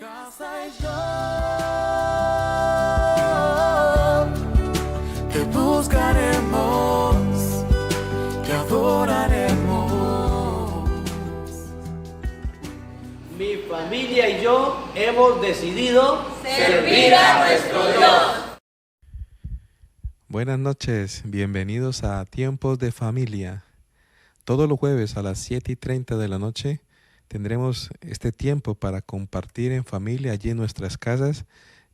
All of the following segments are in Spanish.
casa y yo te buscaremos, te adoraremos. Mi familia y yo hemos decidido servir a nuestro Dios. Buenas noches, bienvenidos a Tiempos de Familia. Todos los jueves a las 7:30 de la noche tendremos este tiempo para compartir en familia allí en nuestras casas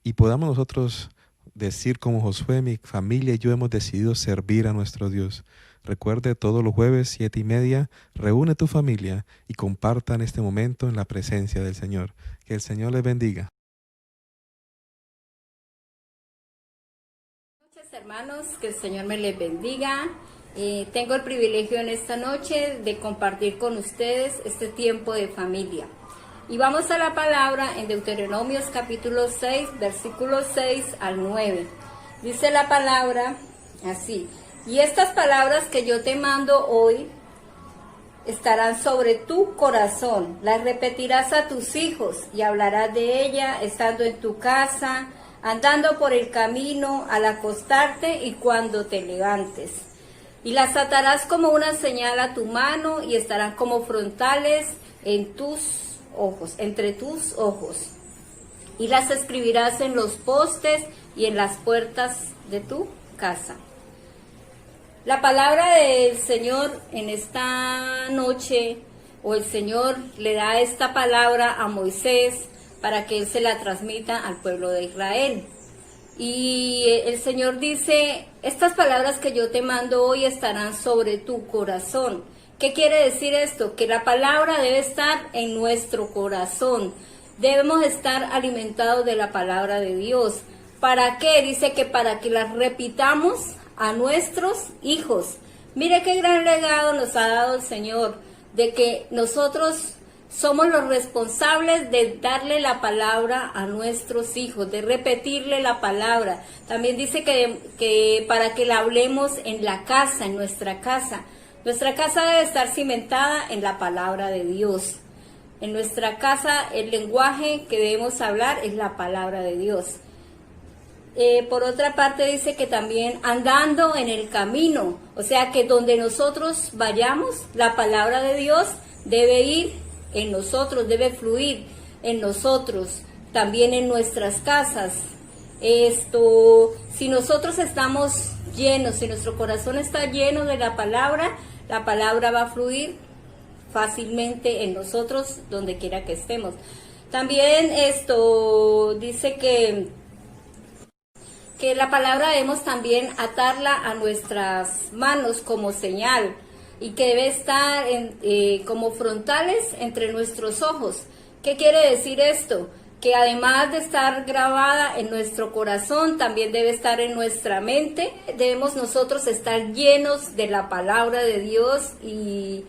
y podamos nosotros decir como Josué, mi familia y yo hemos decidido servir a nuestro Dios. Recuerde, todos los jueves 7:30, reúne tu familia y compartan este momento en la presencia del Señor. Que el Señor les bendiga. Buenas noches, hermanos, que el Señor me les bendiga. Tengo el privilegio en esta noche de compartir con ustedes este tiempo de familia. Y vamos a la palabra en Deuteronomios capítulo 6, versículos 6 al 9. Dice la palabra así: y estas palabras que yo te mando hoy estarán sobre tu corazón, las repetirás a tus hijos y hablarás de ella estando en tu casa, andando por el camino, al acostarte y cuando te levantes. Y las atarás como una señal a tu mano y estarán como frontales en tus ojos, entre tus ojos. Y las escribirás en los postes y en las puertas de tu casa. La palabra del Señor en esta noche, o el Señor le da esta palabra a Moisés para que él se la transmita al pueblo de Israel. Y el Señor dice: estas palabras que yo te mando hoy estarán sobre tu corazón. ¿Qué quiere decir esto? Que la palabra debe estar en nuestro corazón. Debemos estar alimentados de la palabra de Dios. ¿Para qué? Dice que para que las repitamos a nuestros hijos. Mire qué gran legado nos ha dado el Señor, de que nosotros somos los responsables de darle la palabra a nuestros hijos, de repetirle la palabra. También dice que para que la hablemos en la casa, en nuestra casa. Nuestra casa debe estar cimentada en la palabra de Dios. En nuestra casa el lenguaje que debemos hablar es la palabra de Dios. Por otra parte dice que también andando en el camino, o sea que donde nosotros vayamos, la palabra de Dios debe ir en nosotros, debe fluir en nosotros, también en nuestras casas. Si nosotros estamos llenos, si nuestro corazón está lleno de la palabra va a fluir fácilmente en nosotros donde quiera que estemos. También dice que la palabra debemos también atarla a nuestras manos como señal, y que debe estar como frontales entre nuestros ojos. ¿Qué quiere decir esto? Que además de estar grabada en nuestro corazón, también debe estar en nuestra mente. Debemos nosotros estar llenos de la palabra de Dios y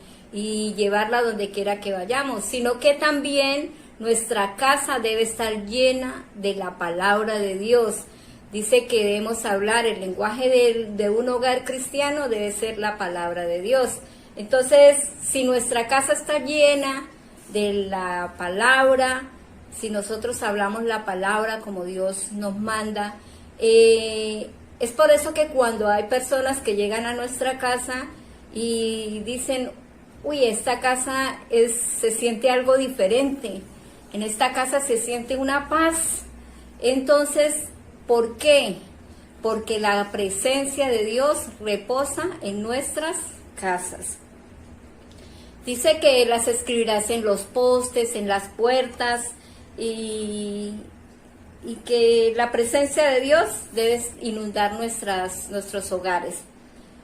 llevarla donde quiera que vayamos, sino que también nuestra casa debe estar llena de la palabra de Dios. Dice que debemos hablar, el lenguaje de un hogar cristiano debe ser la palabra de Dios. Entonces, si nuestra casa está llena de la palabra, si nosotros hablamos la palabra como Dios nos manda, es por eso que cuando hay personas que llegan a nuestra casa y dicen: uy, esta casa se siente algo diferente, en esta casa se siente una paz. Entonces, ¿por qué? Porque la presencia de Dios reposa en nuestras casas. Dice que las escribirás en los postes, en las puertas, y que la presencia de Dios debe inundar nuestros hogares.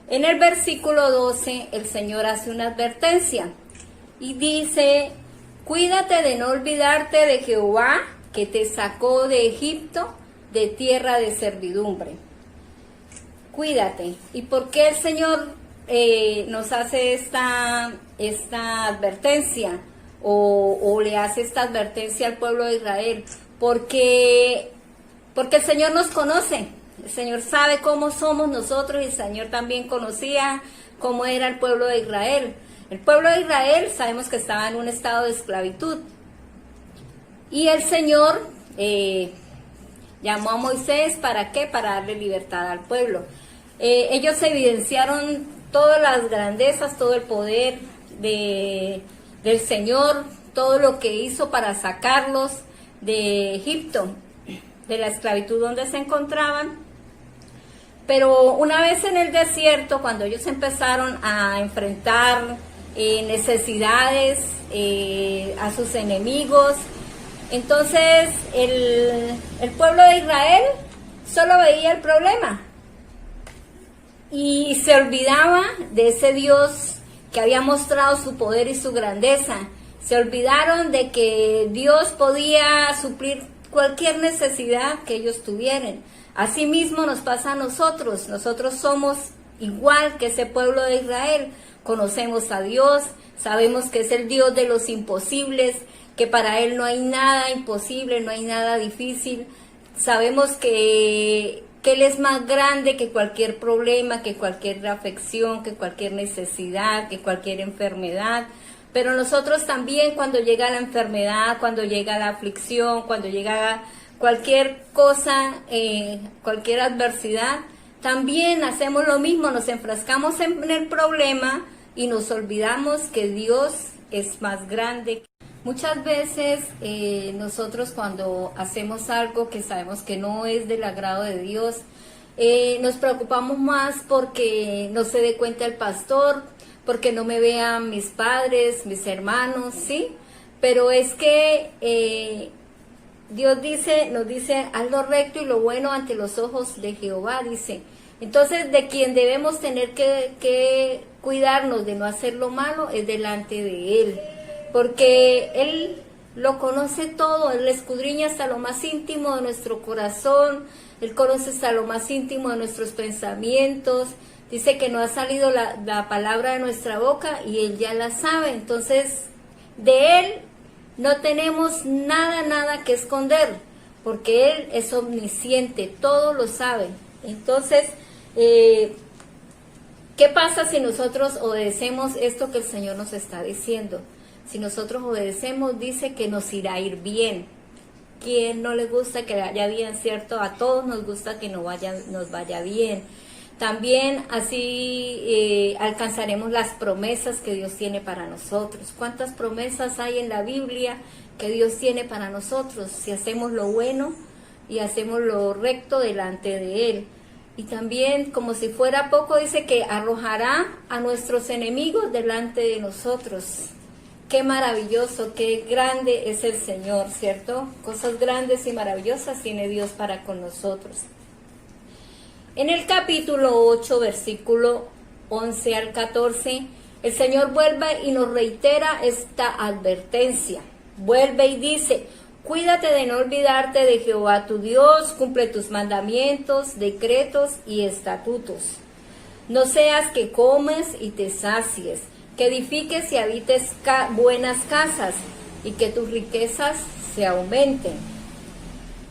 En el versículo 12 el Señor hace una advertencia y dice: cuídate de no olvidarte de Jehová, que te sacó de Egipto, de tierra de servidumbre. Cuídate. ¿Y por qué el Señor nos hace esta advertencia o le hace esta advertencia al pueblo de Israel? Porque el Señor nos conoce. El Señor sabe cómo somos nosotros y el Señor también conocía cómo era el pueblo de Israel. El pueblo de Israel sabemos que estaba en un estado de esclavitud. Y el Señor llamó a Moisés, ¿para qué? Para darle libertad al pueblo. Ellos evidenciaron todas las grandezas, todo el poder del Señor, todo lo que hizo para sacarlos de Egipto, de la esclavitud donde se encontraban. Pero una vez en el desierto, cuando ellos empezaron a enfrentar necesidades a sus enemigos, entonces el pueblo de Israel solo veía el problema y se olvidaba de ese Dios que había mostrado su poder y su grandeza. Se olvidaron de que Dios podía suplir cualquier necesidad que ellos tuvieran. Asimismo nos pasa a nosotros. Nosotros somos igual que ese pueblo de Israel. Conocemos a Dios, sabemos que es el Dios de los imposibles, que para Él no hay nada imposible, no hay nada difícil. Sabemos que Él es más grande que cualquier problema, que cualquier afección, que cualquier necesidad, que cualquier enfermedad. Pero nosotros también, cuando llega la enfermedad, cuando llega la aflicción, cuando llega cualquier cosa, cualquier adversidad, también hacemos lo mismo, nos enfrascamos en el problema y nos olvidamos que Dios es más grande. Muchas veces nosotros, cuando hacemos algo que sabemos que no es del agrado de Dios, nos preocupamos más porque no se dé cuenta el pastor, porque no me vean mis padres, mis hermanos, ¿sí? Pero es que Dios nos dice, haz lo recto y lo bueno ante los ojos de Jehová, dice. Entonces, de quien debemos tener que cuidarnos de no hacer lo malo es delante de Él, porque Él lo conoce todo, Él escudriña hasta lo más íntimo de nuestro corazón, Él conoce hasta lo más íntimo de nuestros pensamientos. Dice que no ha salido la palabra de nuestra boca y Él ya la sabe. Entonces, de Él no tenemos nada que esconder, porque Él es omnisciente, todo lo sabe. Entonces, ¿qué pasa si nosotros obedecemos esto que el Señor nos está diciendo? Si nosotros obedecemos, dice que nos irá a ir bien. ¿Quién no le gusta que vaya bien, cierto? A todos nos gusta que nos vaya bien. También así alcanzaremos las promesas que Dios tiene para nosotros. ¿Cuántas promesas hay en la Biblia que Dios tiene para nosotros? Si hacemos lo bueno y hacemos lo recto delante de Él. Y también, como si fuera poco, dice que arrojará a nuestros enemigos delante de nosotros. Qué maravilloso, qué grande es el Señor, ¿cierto? Cosas grandes y maravillosas tiene Dios para con nosotros. En el capítulo 8, versículo 11 al 14, el Señor vuelve y nos reitera esta advertencia. Vuelve y dice, cuídate de no olvidarte de Jehová tu Dios, cumple tus mandamientos, decretos y estatutos. No seas que comes y te sacies, que edifiques y habites buenas casas y que tus riquezas se aumenten.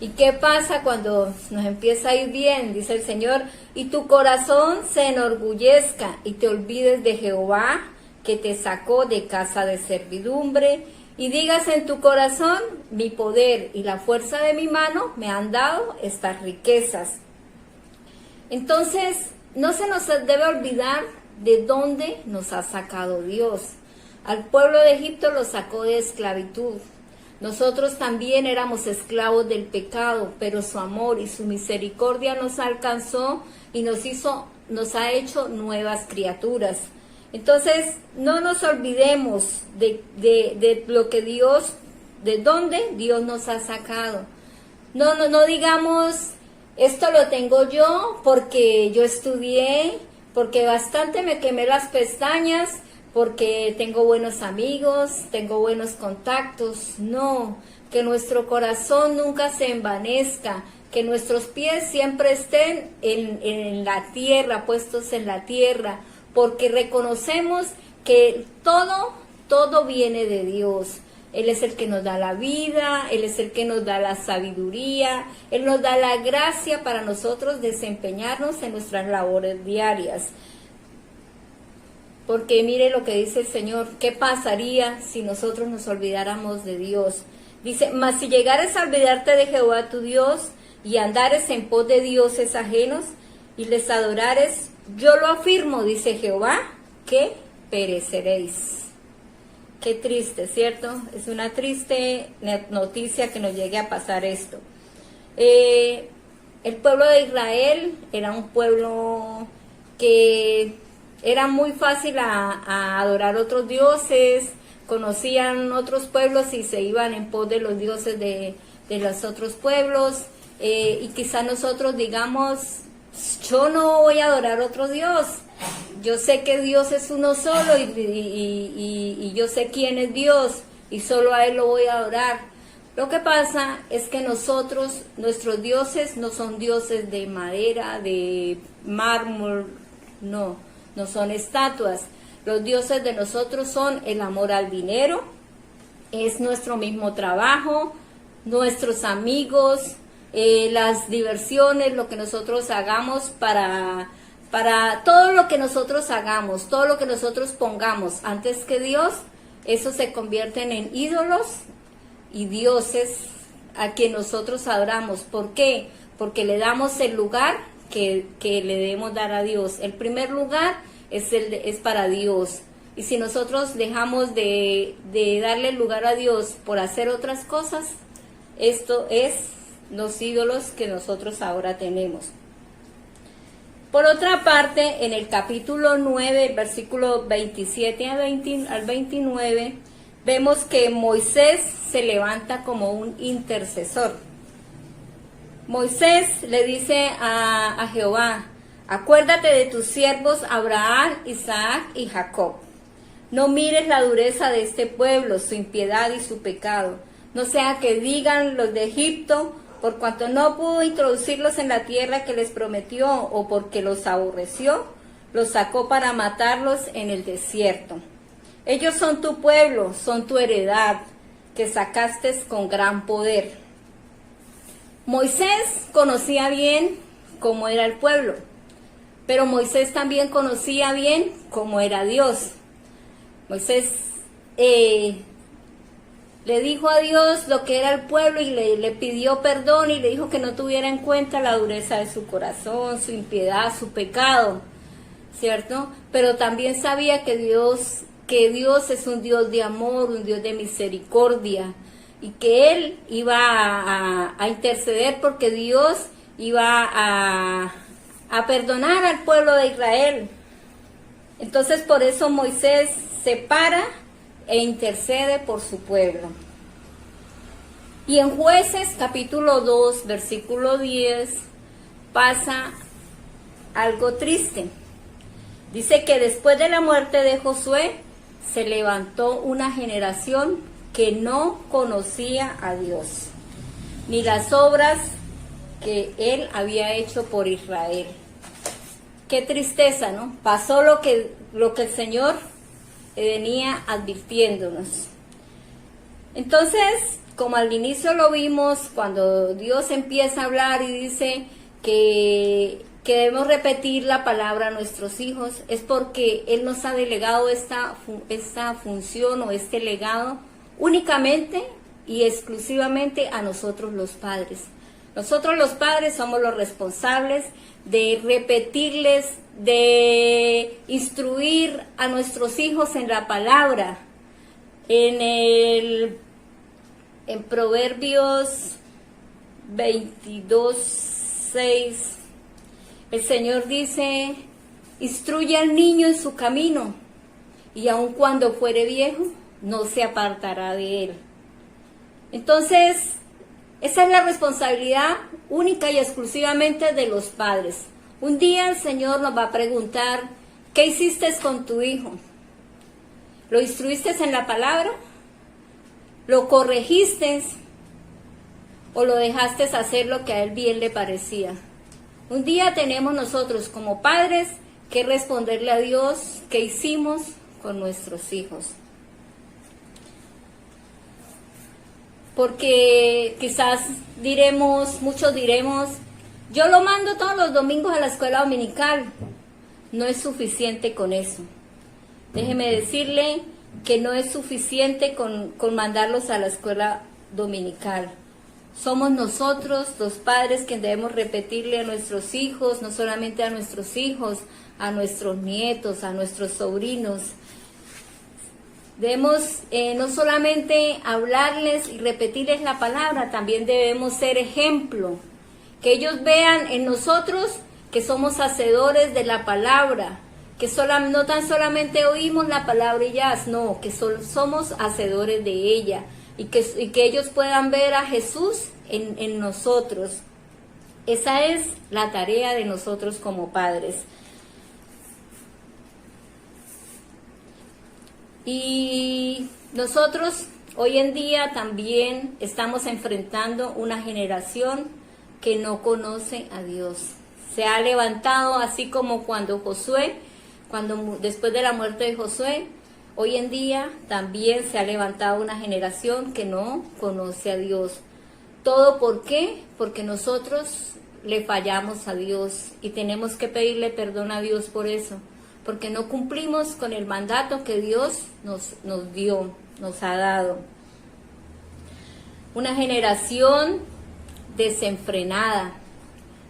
¿Y qué pasa cuando nos empieza a ir bien? Dice el Señor, y tu corazón se enorgullezca y te olvides de Jehová, que te sacó de casa de servidumbre, y digas en tu corazón, mi poder y la fuerza de mi mano me han dado estas riquezas. Entonces, no se nos debe olvidar de dónde nos ha sacado Dios. Al pueblo de Egipto lo sacó de esclavitud. Nosotros también éramos esclavos del pecado, pero su amor y su misericordia nos alcanzó y nos ha hecho nuevas criaturas. Entonces, no nos olvidemos de lo que Dios, de dónde Dios nos ha sacado. No digamos, esto lo tengo yo porque yo estudié, porque bastante me quemé las pestañas, porque tengo buenos amigos, tengo buenos contactos. No, que nuestro corazón nunca se envanezca, que nuestros pies siempre estén en la tierra, puestos en la tierra, porque reconocemos que todo viene de Dios. Él es el que nos da la vida, Él es el que nos da la sabiduría, Él nos da la gracia para nosotros desempeñarnos en nuestras labores diarias. Porque mire lo que dice el Señor, ¿qué pasaría si nosotros nos olvidáramos de Dios? Dice, mas si llegares a olvidarte de Jehová tu Dios y andares en pos de dioses ajenos y les adorares, yo lo afirmo, dice Jehová, que pereceréis. Qué triste, ¿cierto? Es una triste noticia que nos llegue a pasar esto. El pueblo de Israel era un pueblo que era muy fácil a adorar otros dioses, conocían otros pueblos y se iban en pos de los dioses de los otros pueblos, y quizá nosotros digamos, yo no voy a adorar otro Dios, yo sé que Dios es uno solo y yo sé quién es Dios y solo a Él lo voy a adorar. Lo que pasa es que nosotros, nuestros dioses no son dioses de madera, de mármol, no son estatuas. Los dioses de nosotros son el amor al dinero, es nuestro mismo trabajo, nuestros amigos, las diversiones, lo que nosotros hagamos para todo lo que nosotros hagamos, todo lo que nosotros pongamos antes que Dios, eso se convierten en ídolos y dioses a quien nosotros adoramos. ¿Por qué? Porque le damos el lugar que le debemos dar a Dios. El primer lugar es para Dios. Y si nosotros dejamos de darle el lugar a Dios por hacer otras cosas, esto es los ídolos que nosotros ahora tenemos. Por otra parte, en el capítulo 9, versículo 27 al 29, vemos que Moisés se levanta como un intercesor. Moisés le dice a Jehová, acuérdate de tus siervos Abraham, Isaac y Jacob. No mires la dureza de este pueblo, su impiedad y su pecado. No sea que digan los de Egipto, por cuanto no pudo introducirlos en la tierra que les prometió, o porque los aborreció, los sacó para matarlos en el desierto. Ellos son tu pueblo, son tu heredad, que sacaste con gran poder. Moisés conocía bien cómo era el pueblo, pero Moisés también conocía bien cómo era Dios. Moisés le dijo a Dios lo que era el pueblo y le pidió perdón y le dijo que no tuviera en cuenta la dureza de su corazón, su impiedad, su pecado, ¿cierto? Pero también sabía que Dios es un Dios de amor, un Dios de misericordia, y que Él iba a interceder porque Dios iba a perdonar al pueblo de Israel. Entonces por eso Moisés se para e intercede por su pueblo. Y en Jueces capítulo 2, versículo 10, pasa algo triste. Dice que después de la muerte de Josué, se levantó una generación que no conocía a Dios, ni las obras que Él había hecho por Israel. Qué tristeza, ¿no? Pasó lo que el Señor venía advirtiéndonos. Entonces, como al inicio lo vimos, cuando Dios empieza a hablar y dice que debemos repetir la palabra a nuestros hijos, es porque Él nos ha delegado esta función o este legado únicamente y exclusivamente a nosotros los padres. Nosotros los padres somos los responsables de repetirles, de instruir a nuestros hijos en la palabra. En Proverbios 22:6, el Señor dice, instruye al niño en su camino, y aun cuando fuere viejo, no se apartará de él. Entonces, esa es la responsabilidad única y exclusivamente de los padres. Un día el Señor nos va a preguntar, ¿qué hiciste con tu hijo? ¿Lo instruiste en la palabra? ¿Lo corregiste? ¿O lo dejaste hacer lo que a él bien le parecía? Un día tenemos nosotros como padres que responderle a Dios qué hicimos con nuestros hijos. Porque quizás muchos diremos, yo lo mando todos los domingos a la escuela dominical. No es suficiente con eso. Déjeme decirle que no es suficiente con mandarlos a la escuela dominical. Somos nosotros, los padres, quienes debemos repetirle a nuestros hijos, no solamente a nuestros hijos, a nuestros nietos, a nuestros sobrinos. Debemos no solamente hablarles y repetirles la palabra, también debemos ser ejemplo. Que ellos vean en nosotros que somos hacedores de la palabra, que no tan solamente oímos la palabra y ya, no, que somos hacedores de ella. Y que ellos puedan ver a Jesús en nosotros. Esa es la tarea de nosotros como padres. Y nosotros hoy en día también estamos enfrentando una generación que no conoce a Dios. Se ha levantado así como cuando después de la muerte de Josué, hoy en día también se ha levantado una generación que no conoce a Dios. ¿Todo por qué? Porque nosotros le fallamos a Dios y tenemos que pedirle perdón a Dios por eso, porque no cumplimos con el mandato que Dios nos dio, nos ha dado. Una generación desenfrenada,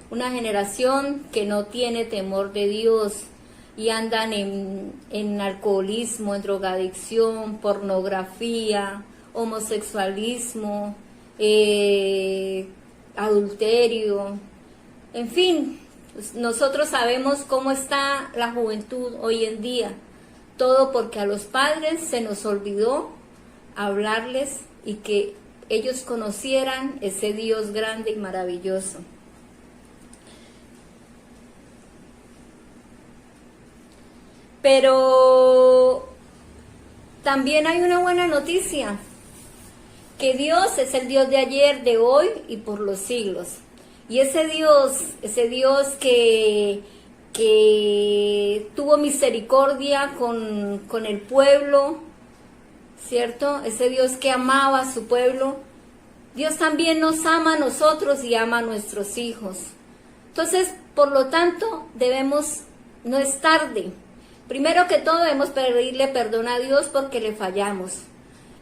una generación que no tiene temor de Dios, y andan en alcoholismo, en drogadicción, pornografía, homosexualismo, adulterio, en fin, nosotros sabemos cómo está la juventud hoy en día, todo porque a los padres se nos olvidó hablarles y que ellos conocieran ese Dios grande y maravilloso. Pero también hay una buena noticia, que Dios es el Dios de ayer, de hoy y por los siglos. Y ese Dios que tuvo misericordia con el pueblo, ¿cierto? Ese Dios que amaba a su pueblo, Dios también nos ama a nosotros y ama a nuestros hijos. Entonces, por lo tanto, no es tarde. Primero que todo debemos pedirle perdón a Dios porque le fallamos.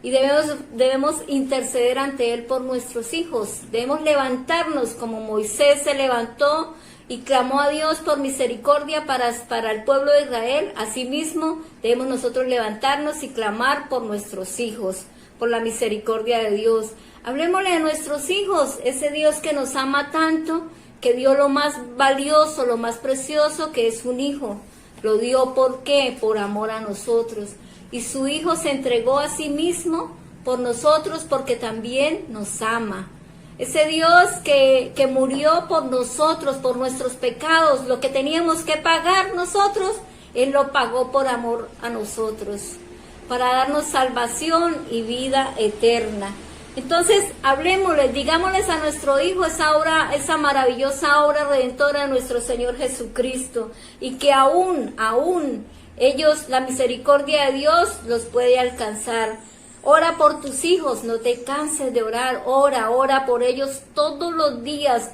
Y debemos interceder ante Él por nuestros hijos. Debemos levantarnos como Moisés se levantó y clamó a Dios por misericordia para el pueblo de Israel. Asimismo, debemos nosotros levantarnos y clamar por nuestros hijos, por la misericordia de Dios. Hablemosle a nuestros hijos, ese Dios que nos ama tanto, que dio lo más valioso, lo más precioso, que es un hijo. Lo dio, ¿por qué? Por amor a nosotros. Y su Hijo se entregó a sí mismo por nosotros porque también nos ama. Ese Dios que murió por nosotros, por nuestros pecados, lo que teníamos que pagar nosotros, Él lo pagó por amor a nosotros, para darnos salvación y vida eterna. Entonces, hablemosles, digámosles a nuestro Hijo esa maravillosa obra redentora de nuestro Señor Jesucristo, y que aún ellos, la misericordia de Dios los puede alcanzar. Ora por tus hijos, no te canses de orar, ora por ellos todos los días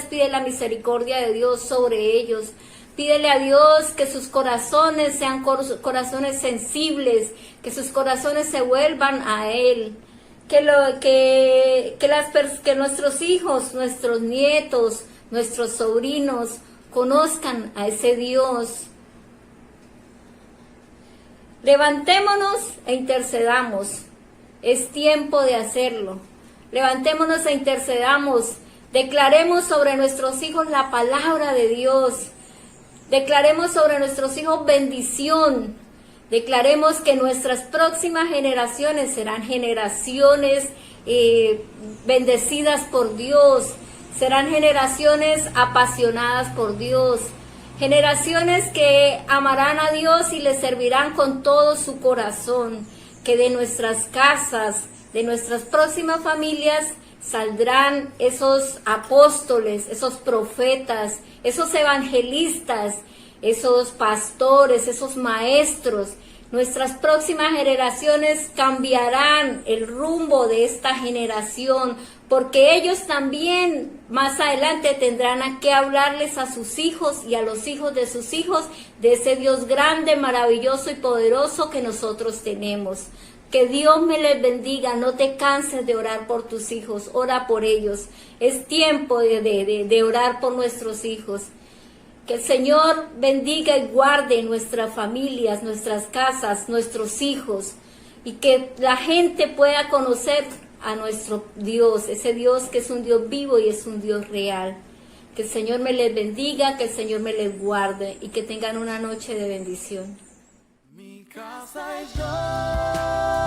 pide la misericordia de Dios sobre ellos. Pídele a Dios que sus corazones sean corazones sensibles, que sus corazones se vuelvan a Él. Que nuestros hijos, nuestros nietos, nuestros sobrinos conozcan a ese Dios. Levantémonos e intercedamos. Es tiempo de hacerlo. Levantémonos e intercedamos. Declaremos sobre nuestros hijos la palabra de Dios. Declaremos sobre nuestros hijos bendición. Declaremos que nuestras próximas generaciones serán generaciones bendecidas por Dios, serán generaciones apasionadas por Dios, generaciones que amarán a Dios y le servirán con todo su corazón, que de nuestras casas, de nuestras próximas familias, saldrán esos apóstoles, esos profetas, esos evangelistas, esos pastores, esos maestros. Nuestras próximas generaciones cambiarán el rumbo de esta generación, porque ellos también más adelante tendrán que hablarles a sus hijos y a los hijos de sus hijos de ese Dios grande, maravilloso y poderoso que nosotros tenemos. Que Dios me les bendiga, no te canses de orar por tus hijos, ora por ellos. Es tiempo de orar por nuestros hijos. Que el Señor bendiga y guarde nuestras familias, nuestras casas, nuestros hijos. Y que la gente pueda conocer a nuestro Dios, ese Dios que es un Dios vivo y es un Dios real. Que el Señor me les bendiga, que el Señor me les guarde y que tengan una noche de bendición. Mi casa es yo.